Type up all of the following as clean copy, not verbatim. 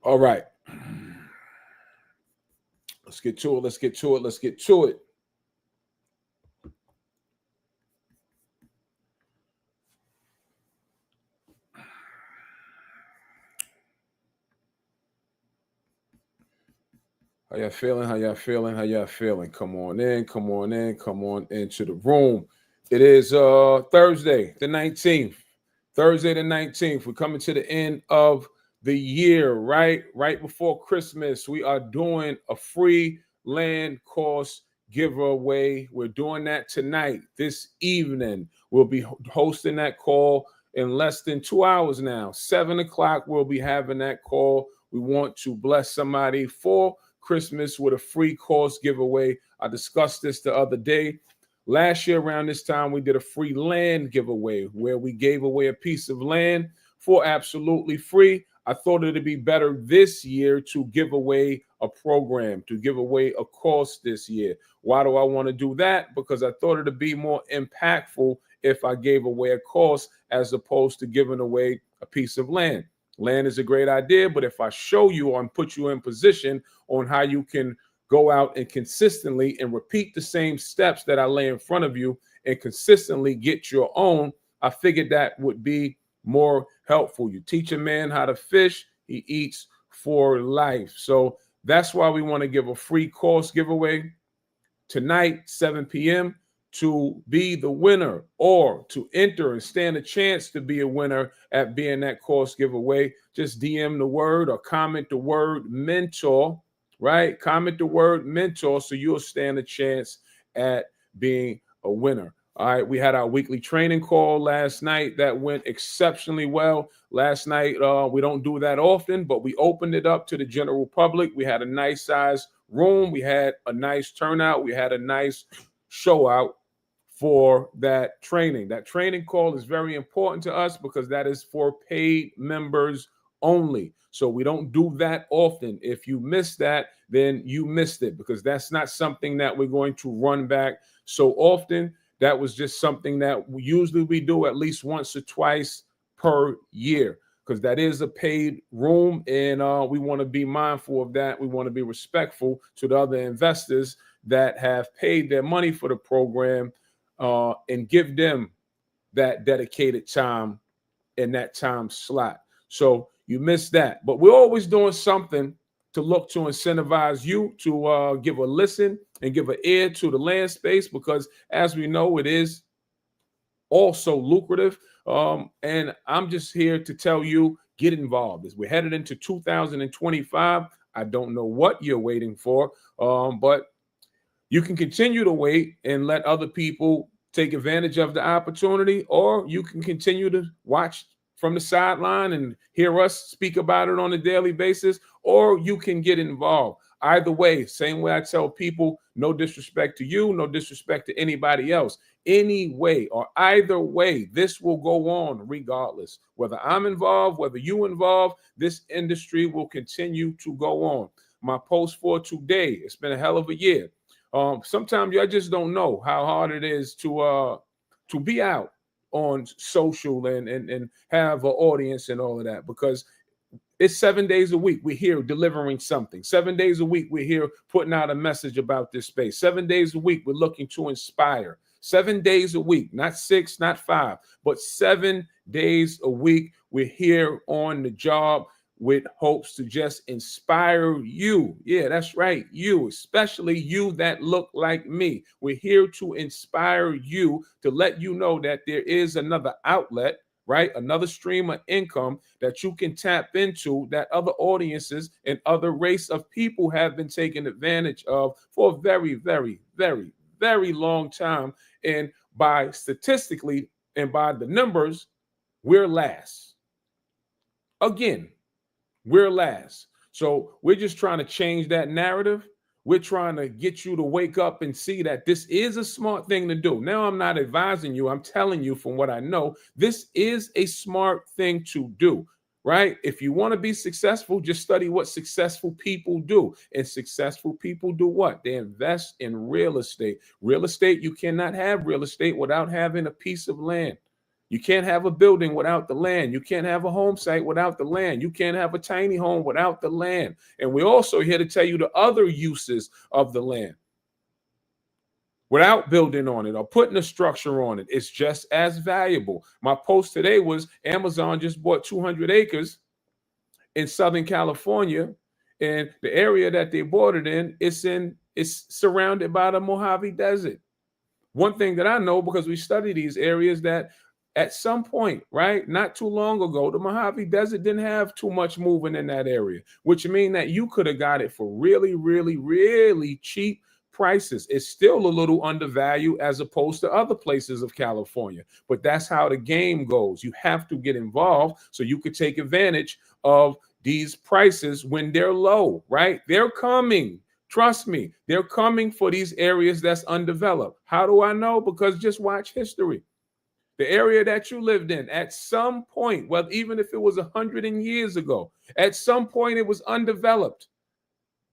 All right. Let's get to it. Let's get to it. Let's get to it. How y'all feeling? How y'all feeling? How y'all feeling? Come on in. Come on in. Come on into the room. It is Thursday, the 19th. Thursday the 19th. We're coming to the end of the year, right? Right before Christmas. We are doing a free land course giveaway. We're doing that tonight, this evening. We'll be hosting that call in less than 2 hours now. 7 o'clock, we'll be having that call. We want to bless somebody for Christmas with a free course giveaway. I discussed this the other day. Last year around this time, we did a free land giveaway where we gave away a piece of land for absolutely free. I thought it'd be better this year to give away a program, to give away a course this year. Why do I want to do that? Because I thought it'd be more impactful if I gave away a course as opposed to giving away a piece of land. Land is a great idea, but if I show you and put you in position on how you can go out and consistently and repeat the same steps that I lay in front of you and consistently get your own, I figured that would be more helpful. You teach a man how to fish, he eats for life. So that's why we want to give a free course giveaway tonight, 7 p.m., to be the winner or to enter and stand a chance to be a winner at being that course giveaway. Just DM the word or comment the word mentor, right? Comment the word mentor so you'll stand a chance at being a winner. All right, we had our weekly training call last night that went exceptionally well. Last night, we don't do that often, but we opened it up to the general public. We had a nice size room. We had a nice turnout. We had a nice show out for that training. That training call is very important to us because that is for paid members only. So we don't do that often. If you miss that, then you missed it because that's not something that we're going to run back so often. That was just something that we do at least once or twice per year because that is a paid room and we want to be mindful of that. We want to be respectful to the other investors that have paid their money for the program and give them that dedicated time in that time slot. So you missed that. But we're always doing something to look to incentivize you to give a listen and give an ear to the land space because, as we know, it is also lucrative. And I'm just here to tell you, get involved. As we're headed into 2025, I don't know what you're waiting for, but you can continue to wait and let other people take advantage of the opportunity, or you can continue to watch from the sideline and hear us speak about it on a daily basis, or you can get involved. Either way, same way I tell people, no disrespect to you, no disrespect to anybody else. Any way or either way, this will go on regardless. Whether I'm involved, whether you involved, this industry will continue to go on. My post for today, it's been a hell of a year. Sometimes I just don't know how hard it is to be out on social and have an audience and all of that because it's 7 days a week. We're here delivering something. 7 days a week, we're here putting out a message about this space. 7 days a week, we're looking to inspire. 7 days a week, not 6, not 5, but 7 days a week. We're here on the job with hopes to just inspire you. Yeah, that's right. You, especially you that look like me. We're here to inspire you, to let you know that there is another outlet, right? Another stream of income that you can tap into that other audiences and other race of people have been taken advantage of for a very, very, very, very long time. And by statistically and by the numbers, we're last. Again, we're last. So we're just trying to change that narrative. We're trying to get you to wake up and see that this is a smart thing to do. Now, I'm not advising you. I'm telling you from what I know, this is a smart thing to do, right? If you want to be successful, just study what successful people do. And successful people do what? They invest in real estate. Real estate, you cannot have real estate without having a piece of land. You can't have a building without the land. You can't have a home site without the land. You can't have a tiny home without the land. And we're also here to tell you the other uses of the land. Without building on it or putting a structure on it, it's just as valuable. My post today was Amazon just bought 200 acres in Southern California, and the area that they bought it in, it's surrounded by the Mojave Desert. One thing that I know, because we study these areas, that at some point, right, not too long ago, the Mojave Desert didn't have too much moving in that area, which means that you could have got it for really, really, really cheap prices. It's still a little undervalued as opposed to other places of California, but that's how the game goes. You have to get involved so you could take advantage of these prices when they're low, right? They're coming. Trust me, they're coming for these areas that's undeveloped. How do I know? Because just watch history. The area that you lived in, at some point, well, even if it was 100 years ago, at some point it was undeveloped.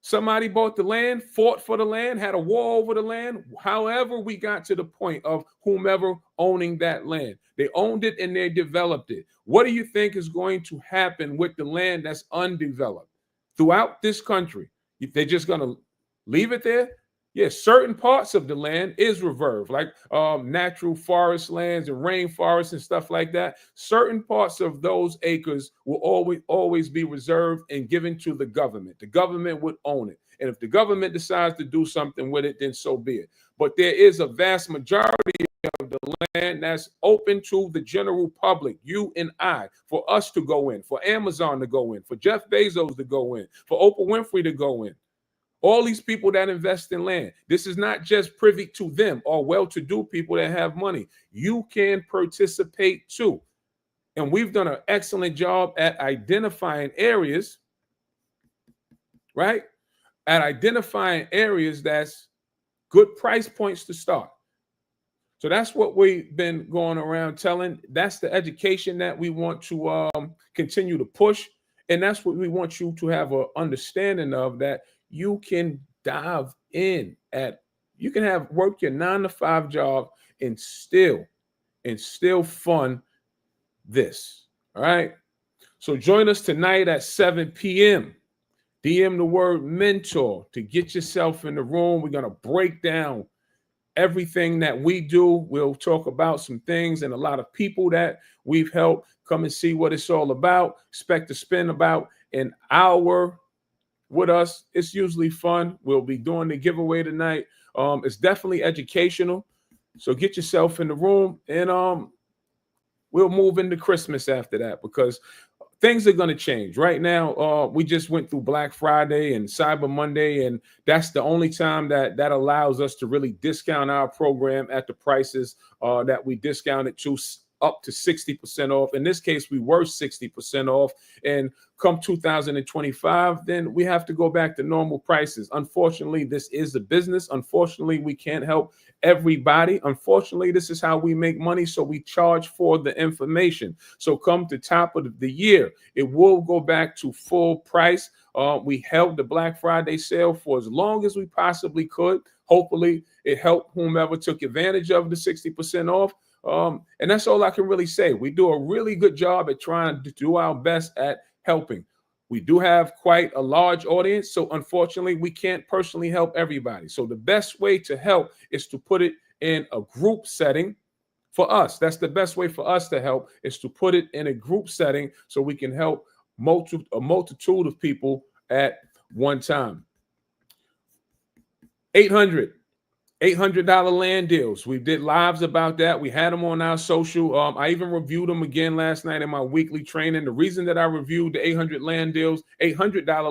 Somebody bought the land, fought for the land, had a war over the land. However, we got to the point of whomever owning that land. They owned it and they developed it. What do you think is going to happen with the land that's undeveloped throughout this country? They're just going to leave it there? Yes, certain parts of the land is reserved, like natural forest lands and rainforests and stuff like that. Certain parts of those acres will always be reserved and given to the government. The government would own it. And if the government decides to do something with it, then so be it. But there is a vast majority of the land that's open to the general public, you and I, for us to go in, for Amazon to go in, for Jeff Bezos to go in, for Oprah Winfrey to go in. All these people that invest in land, this is not just privy to them or well-to-do people that have money. You can participate too. And we've done an excellent job at identifying areas, right? At identifying areas that's good price points to start. So that's what we've been going around telling. That's the education that we want to continue to push. And that's what we want you to have an understanding of, that you can dive in at, you can have work your 9-to-5 job and still fund this. All right. So join us tonight at 7 p.m. DM the word mentor to get yourself in the room. We're going to break down everything that we do. We'll talk about some things and a lot of people that we've helped. Come and see what it's all about. Expect to spend about an hour with us. It's usually fun. We'll be doing the giveaway tonight. It's definitely educational. So get yourself in the room, and we'll move into Christmas after that, because things are going to change. Right now, we just went through Black Friday and Cyber Monday, and that's the only time that allows us to really discount our program at the prices that we discounted to, up to 60% off. In this case, we were 60% off. And come 2025, then we have to go back to normal prices. Unfortunately, this is a business. Unfortunately, we can't help everybody. Unfortunately, this is how we make money. So we charge for the information. So come to top of the year, it will go back to full price. We held the Black Friday sale for as long as we possibly could. Hopefully, it helped whomever took advantage of the 60% off. And that's all I can really say. We do a really good job at trying to do our best at helping. We do have quite a large audience, so unfortunately, we can't personally help everybody. So the best way to help is to put it in a group setting for us. That's the best way for us to help, is to put it in a group setting so we can help a multitude of people at one time. $800 land deals. We did lives about that. We had them on our social. I even reviewed them again last night in my weekly training. The reason that I reviewed the $800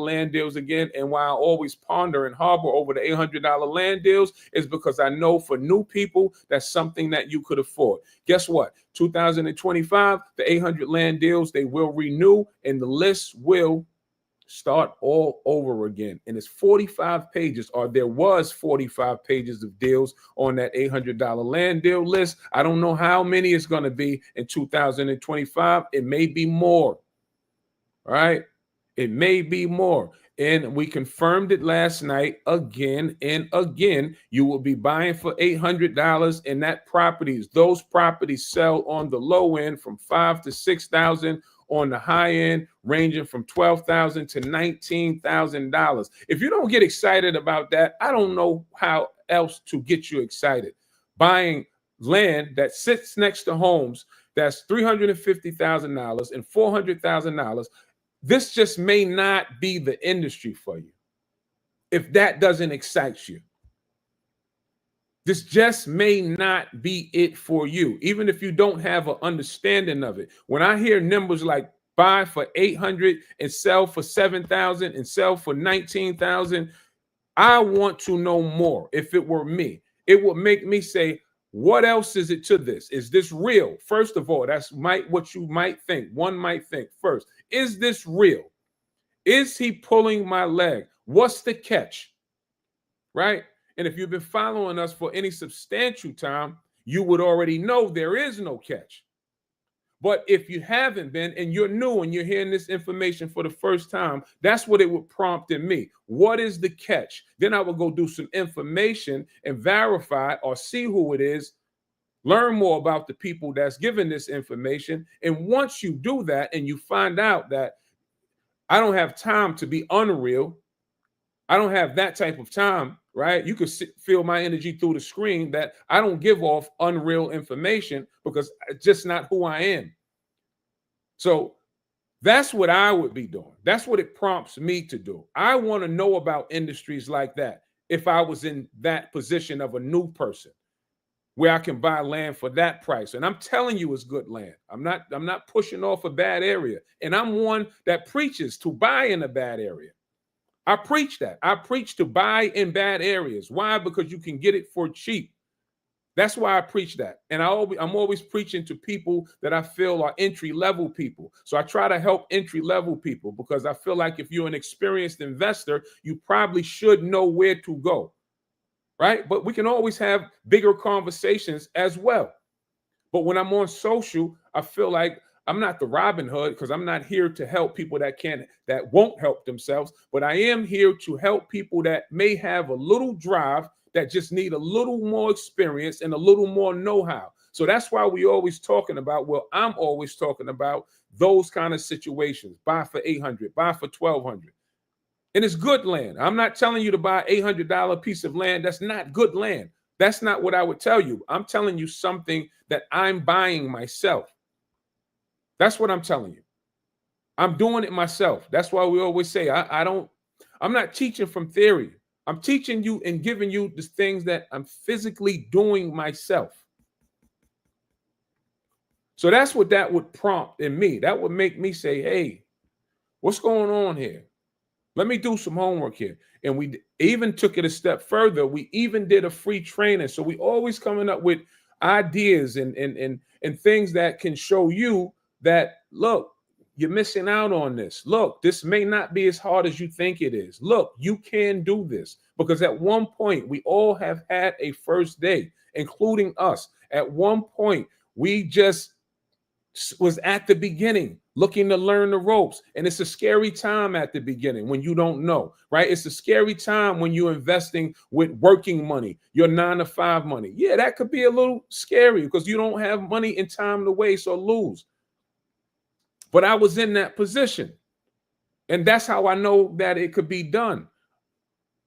land deals again, and why I always ponder and harbor over the $800 land deals, is because I know for new people, that's something that you could afford. Guess what? 2025, the 800 land deals, they will renew, and the list will start all over again. And it's 45 pages, or there was 45 pages of deals on that $800 land deal list. I don't know how many it's going to be in 2025. It may be more. All right. It may be more. And we confirmed it last night again and again. You will be buying for $800, and those properties sell on the low end from $5,000 to $6,000, on the high end ranging from $12,000 to $19,000. If you don't get excited about that, I don't know how else to get you excited. Buying land that sits next to homes that's $350,000 and $400,000. This just may not be the industry for you if that doesn't excite you. This just may not be it for you, even if you don't have an understanding of it. When I hear numbers like buy for $800 and sell for $7,000 and sell for $19,000, I want to know more. If it were me, it would make me say, what else is it to this? Is this real? First of all, that's what you might think. One might think first, is this real? Is he pulling my leg? What's the catch? Right? And if you've been following us for any substantial time, you would already know there is no catch. But if you haven't been and you're new and you're hearing this information for the first time, that's what it would prompt in me. What is the catch? Then I will go do some information and verify or see who it is, learn more about the people that's giving this information. And once you do that and you find out that I don't have time to be unreal, I don't have that type of time, right? You could feel my energy through the screen that I don't give off unreal information because it's just not who I am. So that's what I would be doing. That's what it prompts me to do. I want to know about industries like that if I was in that position of a new person where I can buy land for that price. And I'm telling you it's good land. I'm not pushing off a bad area. And I'm one that preaches to buy in a bad area. I preach that. I preach to buy in bad areas. Why? Because you can get it for cheap. That's why I preach that. And I'm always preaching to people that I feel are entry-level people. So I try to help entry-level people because I feel like if you're an experienced investor, you probably should know where to go, right? But we can always have bigger conversations as well. But when I'm on social, I feel like I'm not the Robin Hood because I'm not here to help people that won't help themselves, but I am here to help people that may have a little drive, that just need a little more experience and a little more know-how. So that's why I'm always talking about those kind of situations. Buy for $800, buy for $1,200. And it's good land. I'm not telling you to buy $800 piece of land. That's not good land. That's not what I would tell you. I'm telling you something that I'm buying myself. That's what I'm telling you. I'm doing it myself. That's why we always say, I'm not teaching from theory. I'm teaching you and giving you the things that I'm physically doing myself. So that's what that would prompt in me. That would make me say, hey, what's going on here? Let me do some homework here. And we even took it a step further. We even did a free training. So we always coming up with ideas and things that can show you that, look, you're missing out on this. Look, this may not be as hard as you think it is. Look, you can do this. Because at one point, we all have had a first day, including us. At one point, we just was at the beginning looking to learn the ropes. And it's a scary time at the beginning when you don't know, right? It's a scary time when you're investing with working money, your 9-to-5 money. Yeah, that could be a little scary because you don't have money and time to waste or lose. But I was in that position. And that's how I know that it could be done.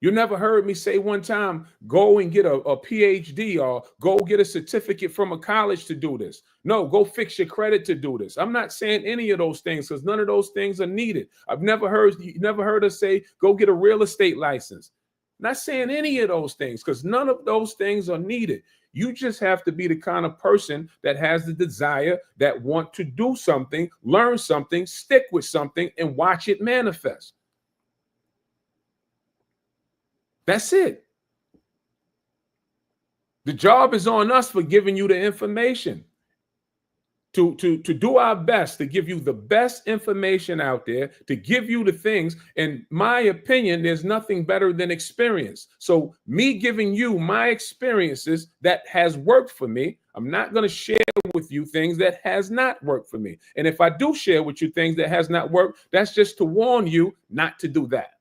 You never heard me say one time, go and get a PhD or go get a certificate from a college to do this. No, go fix your credit to do this. I'm not saying any of those things because none of those things are needed. You never heard us say, go get a real estate license. Not saying any of those things because none of those things are needed. You just have to be the kind of person that has the desire, that want to do something, learn something, stick with something, and watch it manifest. That's it. The job is on us for giving you the information. To do our best to give you the best information out there, to give you the things. In my opinion, there's nothing better than experience. So me giving you my experiences that has worked for me, I'm not going to share with you things that has not worked for me. And if I do share with you things that has not worked, that's just to warn you not to do that.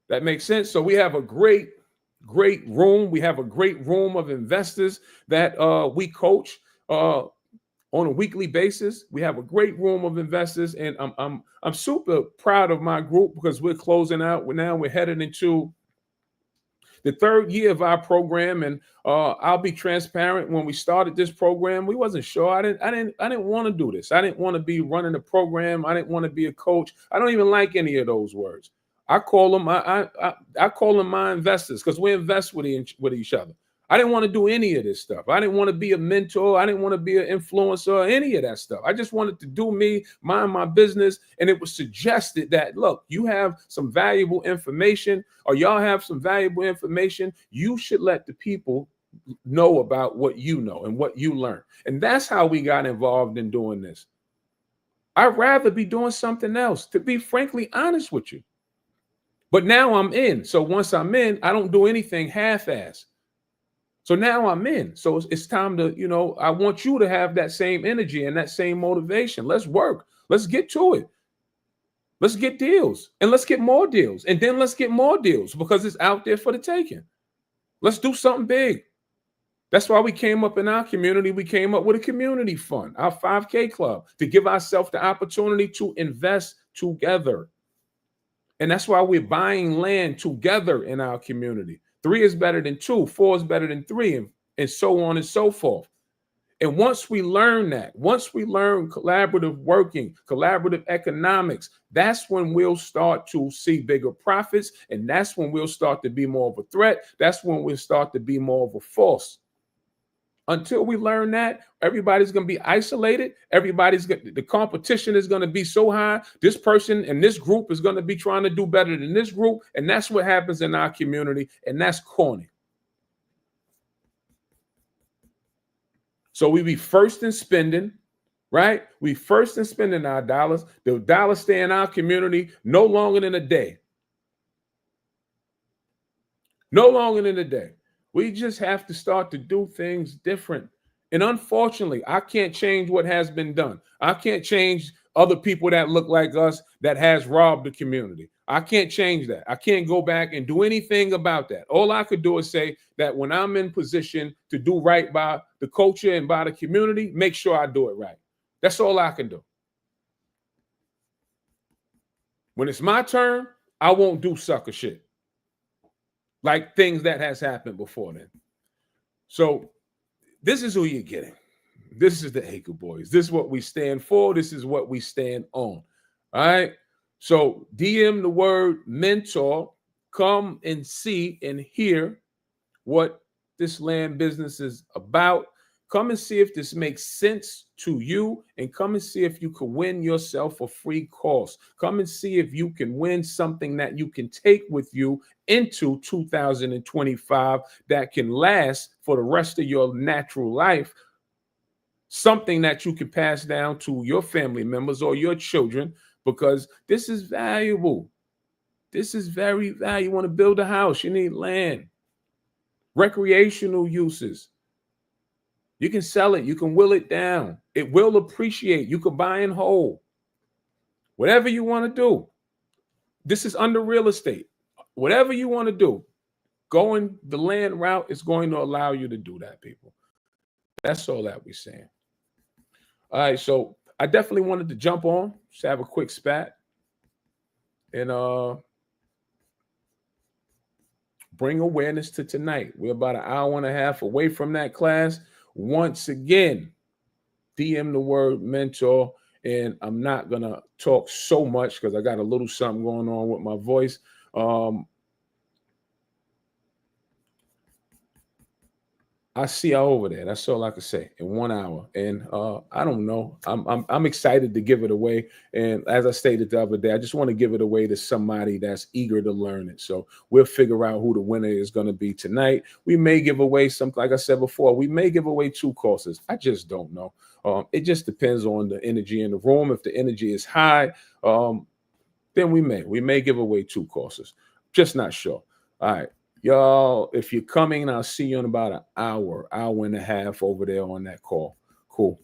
That makes sense. So we have a great room. We have a great room of investors that we coach on a weekly basis. We have a great room of investors, and I'm super proud of my group because we're closing out. We're headed into the third year of our program, and I'll be transparent. When we started this program, we wasn't sure. I didn't want to do this. I didn't want to be running a program. I didn't want to be a coach. I don't even like any of those words. I call them I call them my investors because we invest with each other. I didn't want to do any of this stuff. I didn't want to be a mentor. I didn't want to be an influencer or any of that stuff. I just wanted to do me, mind my business. And it was suggested that, look, you have some valuable information, or y'all have some valuable information. You should let the people know about what you know and what you learn. And that's how we got involved in doing this. I'd rather be doing something else, to be frankly honest with you. But now I'm in. So once I'm in, I don't do anything half-ass. So now I'm in. So it's time to, I want you to have that same energy and that same motivation. Let's work. Let's get to it. Let's get deals, and let's get more deals, and then let's get more deals because it's out there for the taking. Let's do something big. That's why we came up in our community. We came up with a community fund, our 5K club, to give ourselves the opportunity to invest together. And that's why we're buying land together in our community. 3 is better than 2, 4 is better than 3, and so on and so forth. And once we learn that, once we learn collaborative working, collaborative economics, that's when we'll start to see bigger profits. And that's when we'll start to be more of a threat. That's when we'll start to be more of a force. Until we learn that, everybody's going to be isolated. The competition is going to be so high. This person and this group is going to be trying to do better than this group. And that's what happens in our community. And that's corny. So we be first in spending, right? We first in spending our dollars. The dollars stay in our community no longer than a day. No longer than a day. We just have to start to do things different. And unfortunately, I can't change what has been done. I can't change other people that look like us that has robbed the community. I can't change that. I can't go back and do anything about that. All I could do is say that when I'm in position to do right by the culture and by the community, make sure I do it right. That's all I can do. When it's my turn, I won't do sucker shit. Like things that has happened before then. So this is who you're getting. This is the Acre Boys. This is what we stand for. This is what we stand on. All right. So DM the word mentor. Come and see and hear what this land business is about. Come and see if this makes sense to you, and come and see if you can win yourself a free course. Come and see if you can win something that you can take with you into 2025 that can last for the rest of your natural life. Something that you can pass down to your family members or your children, because this is valuable. This is very valuable. You want to build a house, you need land. Recreational uses. You can sell it. You can will it down. It will appreciate. You can buy and hold. Whatever you want to do. This is under real estate. Whatever you want to do, going the land route is going to allow you to do that, people. That's all that we're saying. All right, so I definitely wanted to jump on, just have a quick spat, and bring awareness to tonight. We're about an hour and a half away from that class. Once again, DM the word mentor, and I'm not going to talk so much because I got a little something going on with my voice. I see y'all over there. That's all I can say in 1 hour. And I don't know. I'm excited to give it away. And as I stated the other day, I just want to give it away to somebody that's eager to learn it. So we'll figure out who the winner is going to be tonight. We may give away something, like I said before, we may give away 2 courses. I just don't know. It just depends on the energy in the room. If the energy is high, then we may give away 2 courses. Just not sure. All right. Y'all, if you're coming, I'll see you in about an hour and a half over there on that call. Cool.